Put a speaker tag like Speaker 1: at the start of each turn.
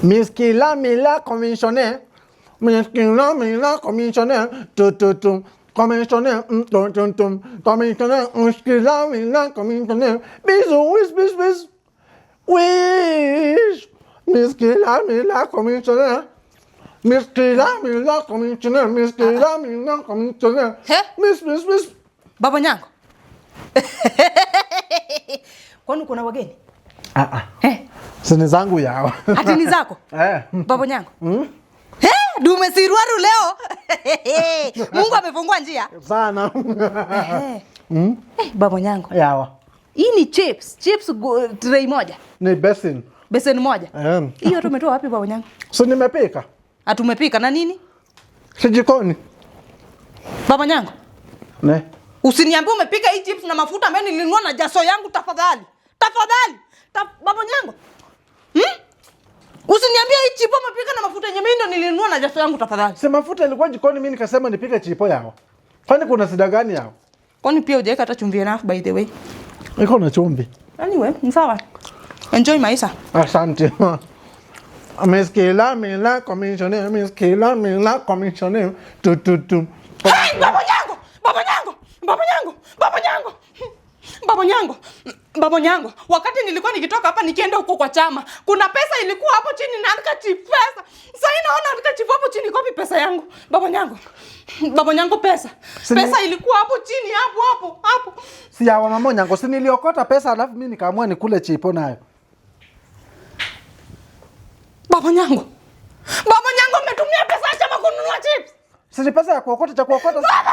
Speaker 1: Miskila mila commissioner. Miskila mila commissioner. Tum. Commissioner. Commissioner. Miskila mila commissioner. Bisou, wish. Wish. Miskila mila commissioner. Miskila mila commissioner. Miskila mila commissioner. Miss.
Speaker 2: Baba Nyango. Kwani kuna wageni?
Speaker 1: Sini zangu yao.
Speaker 2: Ati ni zako? Baba Nyango. Dume siruaru leo. Mungu amefungua njia.
Speaker 1: Sana.
Speaker 2: Baba Nyango.
Speaker 1: Yawa.
Speaker 2: Hii ni chips. Chips tray moja.
Speaker 1: Ni basin.
Speaker 2: Basin moja. Hiyo tumetoa wapi Baba Nyango?
Speaker 1: So nimepika.
Speaker 2: Atumepika na nini?
Speaker 1: Jikoni.
Speaker 2: Baba Nyango.
Speaker 1: Ne.
Speaker 2: Usiniambie umepika hii chips na mafuta ambayo nilinunua na jaso yangu tafadhali. Tafadhali. Baba Nyango. Usiniambie hii chipo umepika na mafuta yenye mimi ndo nilinunua na jaso yangu tafadhali.
Speaker 1: Si mafuta ilikuwa jikoni, mimi nikasema nipike chipo yao. Kwani kuna shida gani yao?
Speaker 2: Kwani pia hujaweka hata chumvi enough by the way?
Speaker 1: Iko na chumvi.
Speaker 2: Anyway, sawa. Enjoy maisha.
Speaker 1: Asante. Miskila mila commissioner. Miskila mila commissioner. Tum.
Speaker 2: Hey, Baba Nyango! Baba Nyango! Baba Nyango! Baba Nyango! Baba Nyango! Baba Nyango, wakati nilikuwa nikitoka hapa nikienda huko kwa chama, kuna pesa ilikuwa hapo chini na handkerchief pesa. Sasa naona handkerchief hapo chini, kopi pesa yangu. Baba Nyango. Baba Nyango, pesa. Pesa ilikuwa hapo chini hapo.
Speaker 1: Si ya mama Nyango, si niliokota pesa alafu mimi nikaamua nikule chipo nayo.
Speaker 2: Baba Nyango. Baba Nyango, umetumia pesa ya chama kununua chips.
Speaker 1: Si ni pesa ya kuokota cha kuokota.
Speaker 2: Baba